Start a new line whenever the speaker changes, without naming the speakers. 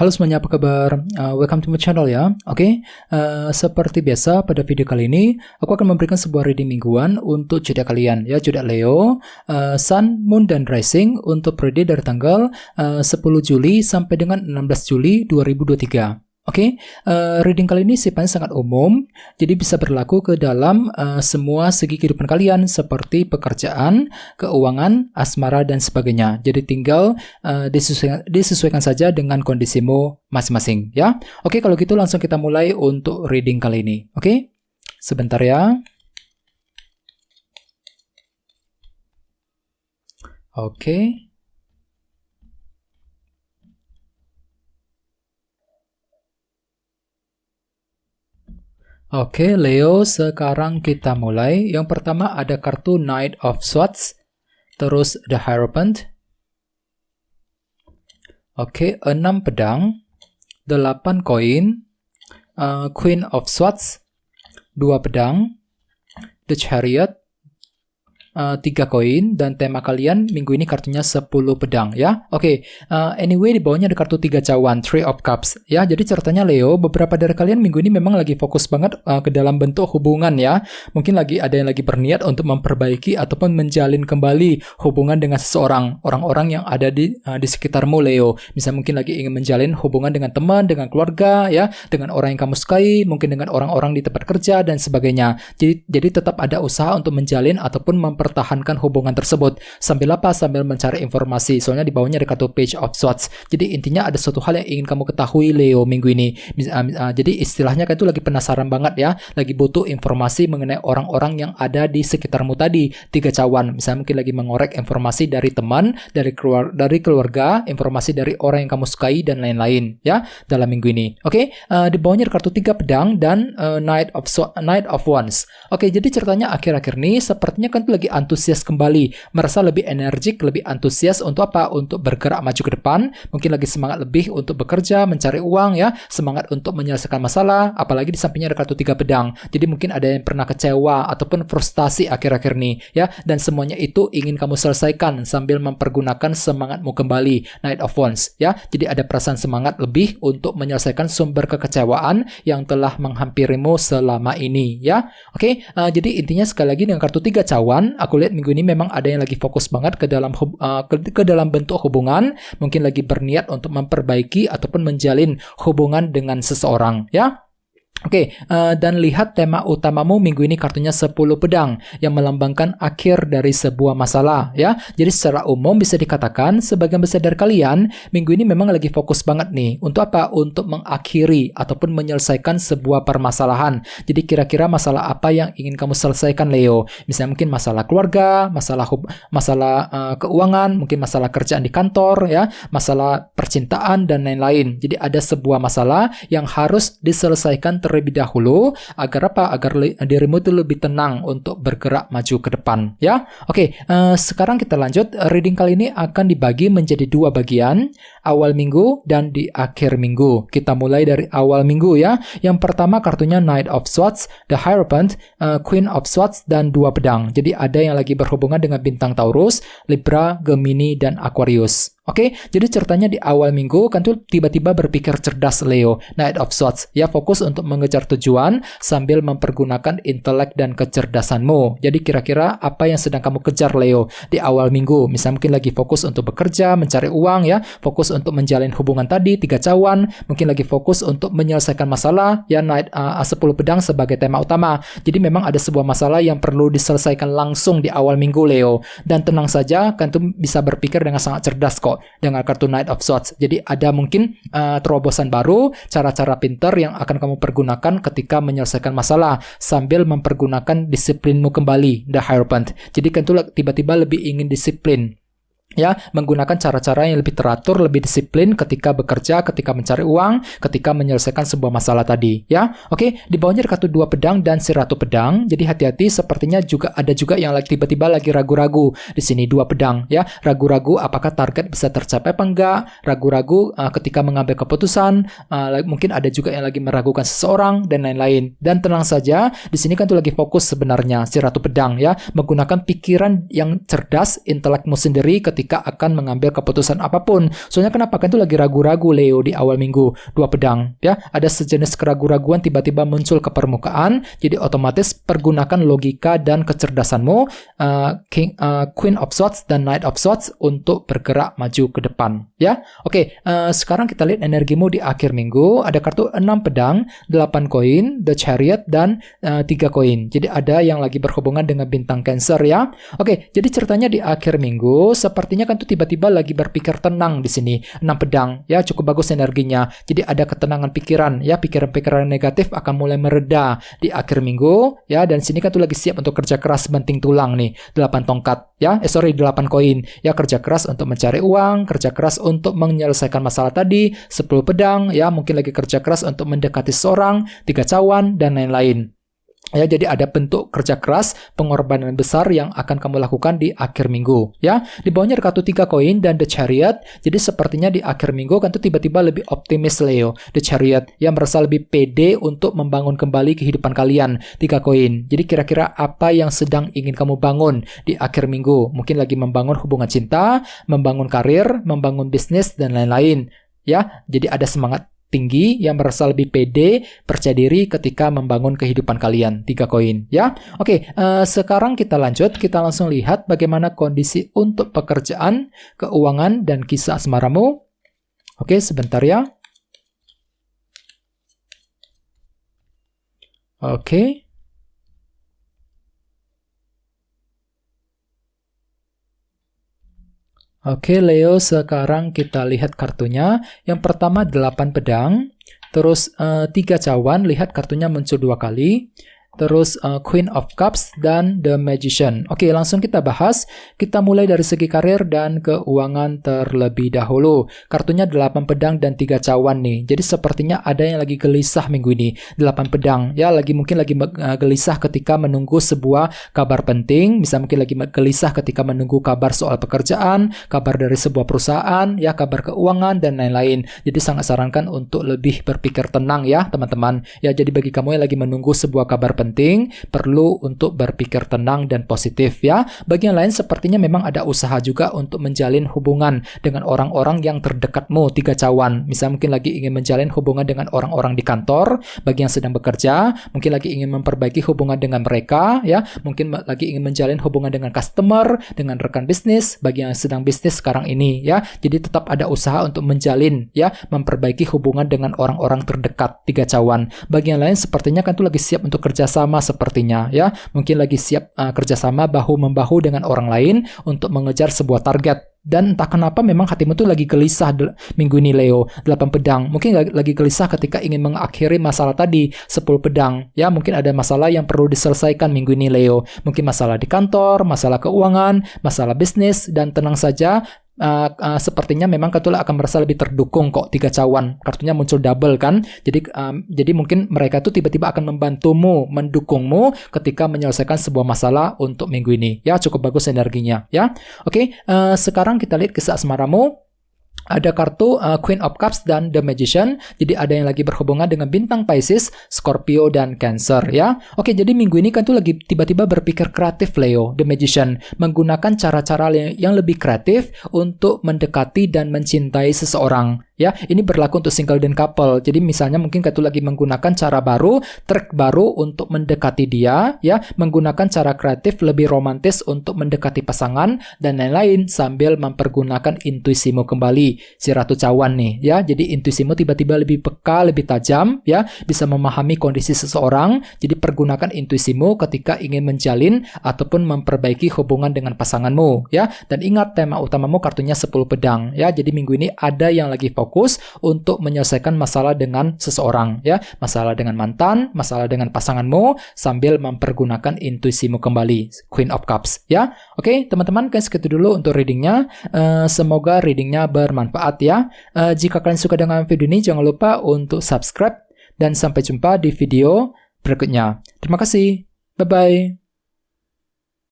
Halo semuanya, apa kabar? Welcome to my channel ya. Oke, seperti biasa pada video kali ini aku akan memberikan sebuah reading mingguan untuk zodiak kalian ya, zodiak Leo, Sun, Moon, dan Rising untuk periode dari tanggal 10 Juli sampai dengan 16 Juli 2023. Oke, reading kali ini sifatnya sangat umum, jadi bisa berlaku ke dalam semua segi kehidupan kalian seperti pekerjaan, keuangan, asmara, dan sebagainya. Jadi tinggal disesuaikan saja dengan kondisimu masing-masing ya. Oke, kalau gitu langsung kita mulai untuk reading kali ini. Oke, sebentar ya. Oke. Oke, Leo, sekarang kita mulai. Yang pertama ada kartu Knight of Swords, terus The Hierophant. Oke, 6 pedang, 8 koin, Queen of Swords, 2 pedang, The Chariot, 3 koin, dan tema kalian minggu ini kartunya 10 pedang ya. Oke, anyway di bawahnya ada kartu 3 cawan, Three of Cups ya. Jadi ceritanya Leo, beberapa dari kalian minggu ini memang lagi fokus banget ke dalam bentuk hubungan ya. Mungkin lagi ada yang lagi berniat untuk memperbaiki ataupun menjalin kembali hubungan dengan seseorang, orang-orang yang ada di sekitarmu Leo. Misalnya mungkin lagi ingin menjalin hubungan dengan teman, dengan keluarga ya, dengan orang yang kamu sukai, mungkin dengan orang-orang di tempat kerja dan sebagainya. Jadi tetap ada usaha untuk menjalin ataupun mempertahankan hubungan tersebut. Sambil apa? Sambil mencari informasi. Soalnya di bawahnya ada kartu Page of Swords. Jadi intinya ada suatu hal yang ingin kamu ketahui Leo minggu ini. Jadi istilahnya kan itu lagi penasaran banget ya, lagi butuh informasi mengenai orang-orang yang ada di sekitarmu tadi. 3 cawan. Misalnya mungkin lagi mengorek informasi dari teman, dari keluarga, informasi dari orang yang kamu sukai dan lain-lain ya dalam minggu ini. Oke, di bawahnya ada kartu 3 pedang dan Knight of Wands. Oke, jadi ceritanya akhir-akhir ini sepertinya kan itu lagi antusias kembali, merasa lebih energik, lebih antusias untuk apa? Untuk bergerak maju ke depan, mungkin lagi semangat lebih untuk bekerja, mencari uang ya, semangat untuk menyelesaikan masalah, apalagi di sampingnya ada kartu 3 pedang. Jadi mungkin ada yang pernah kecewa ataupun frustasi akhir-akhir ini ya, dan semuanya itu ingin kamu selesaikan sambil mempergunakan semangatmu kembali, Knight of Wands ya. Jadi ada perasaan semangat lebih untuk menyelesaikan sumber kekecewaan yang telah menghampirimu selama ini ya. Oke, jadi intinya sekali lagi dengan kartu 3 cawan, aku lihat minggu ini memang ada yang lagi fokus banget ke dalam bentuk hubungan, mungkin lagi berniat untuk memperbaiki ataupun menjalin hubungan dengan seseorang ya. Oke, dan lihat tema utamamu minggu ini kartunya 10 pedang yang melambangkan akhir dari sebuah masalah ya. Jadi secara umum bisa dikatakan sebagian besar dari kalian minggu ini memang lagi fokus banget nih untuk apa? Untuk mengakhiri ataupun menyelesaikan sebuah permasalahan. Jadi kira-kira masalah apa yang ingin kamu selesaikan Leo? Misalnya mungkin masalah keluarga, masalah keuangan, mungkin masalah kerjaan di kantor ya, masalah percintaan dan lain-lain. Jadi ada sebuah masalah yang harus diselesaikan terlebih dahulu agar apa? Agar dirimu itu lebih tenang untuk bergerak maju ke depan ya. Oke, sekarang kita lanjut. Reading kali ini akan dibagi menjadi 2 bagian, awal minggu dan di akhir minggu. Kita mulai dari awal minggu ya. Yang pertama kartunya Knight of Swords, The Hierophant, Queen of Swords, dan 2 pedang. Jadi ada yang lagi berhubungan dengan bintang Taurus, Libra, Gemini, dan Aquarius. Oke, jadi ceritanya di awal minggu kan tuh tiba-tiba berpikir cerdas Leo, Knight of Swords ya, fokus untuk mengejar tujuan sambil mempergunakan intelek dan kecerdasanmu. Jadi kira-kira apa yang sedang kamu kejar Leo di awal minggu? Misalnya mungkin lagi fokus untuk bekerja, mencari uang ya, fokus untuk menjalin hubungan tadi 3 cawan, mungkin lagi fokus untuk menyelesaikan masalah ya, 10 pedang sebagai tema utama. Jadi memang ada sebuah masalah yang perlu diselesaikan langsung di awal minggu Leo, dan tenang saja kan tuh bisa berpikir dengan sangat cerdas kok dengan kartu Knight of Swords. Jadi ada mungkin terobosan baru, cara-cara pintar yang akan kamu pergunakan ketika menyelesaikan masalah sambil mempergunakan disiplinmu kembali, The Hierophant. Jadi kan itu tiba-tiba lebih ingin disiplin ya, menggunakan cara-cara yang lebih teratur, lebih disiplin ketika bekerja, ketika mencari uang, ketika menyelesaikan sebuah masalah tadi ya. Oke, di bawahnya ada kartu 2 pedang dan si Ratu Pedang. Jadi hati-hati, sepertinya ada juga yang tiba-tiba lagi ragu-ragu di sini 2 pedang ya. Ragu-ragu apakah target bisa tercapai apa enggak, ragu-ragu ketika mengambil keputusan, mungkin ada juga yang lagi meragukan seseorang dan lain-lain. Dan tenang saja, di sini kan tuh lagi fokus sebenarnya si Ratu Pedang ya, menggunakan pikiran yang cerdas, intelekmu sendiri ketika ketika akan mengambil keputusan apapun. Soalnya kenapa? Kan itu lagi ragu-ragu Leo di awal minggu. Dua pedang, ya. Ada sejenis keraguan-raguan tiba-tiba muncul ke permukaan, jadi otomatis pergunakan logika dan kecerdasanmu, Queen of Swords dan Knight of Swords untuk bergerak maju ke depan, ya. Oke, sekarang kita lihat energimu di akhir minggu. Ada kartu 6 pedang, 8 koin, The Chariot, dan 3 koin. Jadi ada yang lagi berhubungan dengan bintang Cancer, ya. Oke, jadi ceritanya di akhir minggu sepertinya kan tuh tiba-tiba lagi berpikir tenang di sini. 6 pedang, ya, cukup bagus energinya. Jadi ada ketenangan pikiran, ya, pikiran-pikiran negatif akan mulai mereda di akhir minggu, ya. Dan sini kan tuh lagi siap untuk kerja keras banting tulang nih. 8 tongkat, ya. 8 koin. Ya, kerja keras untuk mencari uang, kerja keras untuk menyelesaikan masalah tadi. 10 pedang, ya, mungkin lagi kerja keras untuk mendekati seorang, 3 cawan, dan lain-lain. Ya, jadi ada bentuk kerja keras, pengorbanan besar yang akan kamu lakukan di akhir minggu, ya. Di bawahnya ada kartu 3 koin dan The Chariot. Jadi sepertinya di akhir minggu kan tuh tiba-tiba lebih optimis Leo. The Chariot yang merasa lebih pede untuk membangun kembali kehidupan kalian. 3 koin. Jadi kira-kira apa yang sedang ingin kamu bangun di akhir minggu? Mungkin lagi membangun hubungan cinta, membangun karir, membangun bisnis, dan lain-lain. Ya, jadi ada semangat tinggi yang merasa lebih pede, percaya diri ketika membangun kehidupan kalian. 3 koin, ya. Oke, sekarang kita lanjut. Kita langsung lihat bagaimana kondisi untuk pekerjaan, keuangan, dan kisah asmaramu. Oke, sebentar ya. Oke. Oke, Leo, sekarang kita lihat kartunya. Yang pertama 8 pedang, terus 3 cawan, lihat kartunya muncul 2 kali. Terus Queen of Cups dan The Magician. Oke, langsung kita bahas. Kita mulai dari segi karir dan keuangan terlebih dahulu. Kartunya 8 pedang dan 3 cawan nih. Jadi sepertinya ada yang lagi gelisah minggu ini. 8 pedang, ya, mungkin lagi gelisah ketika menunggu sebuah kabar penting. Bisa mungkin lagi gelisah ketika menunggu kabar soal pekerjaan, kabar dari sebuah perusahaan, ya, kabar keuangan, dan lain-lain. Jadi sangat sarankan untuk lebih berpikir tenang, ya, teman-teman. Ya, jadi bagi kamu yang lagi menunggu sebuah kabar penting, perlu untuk berpikir tenang dan positif, ya. Bagi yang lain sepertinya memang ada usaha juga untuk menjalin hubungan dengan orang-orang yang terdekatmu. 3 cawan. Misal mungkin lagi ingin menjalin hubungan dengan orang-orang di kantor, bagi yang sedang bekerja, mungkin lagi ingin memperbaiki hubungan dengan mereka, ya. Mungkin lagi ingin menjalin hubungan dengan customer, dengan rekan bisnis, bagi yang sedang bisnis sekarang ini, ya. Jadi tetap ada usaha untuk menjalin, ya, memperbaiki hubungan dengan orang-orang terdekat. 3 cawan. Bagi yang lain sepertinya kan tuh lagi siap untuk kerja sama sepertinya, ya. Mungkin lagi siap kerjasama bahu-membahu dengan orang lain untuk mengejar sebuah target. Dan entah kenapa memang hatimu tuh lagi gelisah minggu ini, Leo. 8 pedang. Mungkin lagi gelisah ketika ingin mengakhiri masalah tadi. 10 pedang. Ya, mungkin ada masalah yang perlu diselesaikan minggu ini, Leo. Mungkin masalah di kantor, masalah keuangan, masalah bisnis, dan tenang saja. Sepertinya memang Ketula akan merasa lebih terdukung kok. 3 cawan, kartunya muncul double kan. Jadi mungkin mereka tuh tiba-tiba akan membantumu, mendukungmu ketika menyelesaikan sebuah masalah untuk minggu ini. Ya, cukup bagus energinya, ya. Oke, sekarang kita lihat kisah asmaramu. Ada kartu Queen of Cups dan The Magician. Jadi ada yang lagi berhubungan dengan bintang Pisces, Scorpio, dan Cancer, ya. Oke, jadi minggu ini kan tuh lagi tiba-tiba berpikir kreatif, Leo. The Magician menggunakan cara-cara yang lebih kreatif untuk mendekati dan mencintai seseorang. Ya, ini berlaku untuk single dan couple. Jadi misalnya mungkin Katu lagi menggunakan cara baru, trik baru untuk mendekati dia, ya, menggunakan cara kreatif lebih romantis untuk mendekati pasangan dan lain-lain sambil mempergunakan intuisimu kembali. Si Ratu Cawan nih, ya. Jadi intuisimu tiba-tiba lebih peka, lebih tajam, ya, bisa memahami kondisi seseorang. Jadi pergunakan intuisimu ketika ingin menjalin ataupun memperbaiki hubungan dengan pasanganmu, ya. Dan ingat tema utamamu kartunya 10 pedang, ya. Jadi minggu ini ada yang lagi fokus untuk menyelesaikan masalah dengan seseorang, ya, masalah dengan mantan, masalah dengan pasanganmu sambil mempergunakan intuisimu kembali. Queen of Cups, ya. Oke, teman-teman, segitu dulu untuk readingnya. Semoga readingnya bermanfaat, ya. Jika kalian suka dengan video ini, jangan lupa untuk subscribe dan sampai jumpa di video berikutnya. Terima kasih. Bye-bye.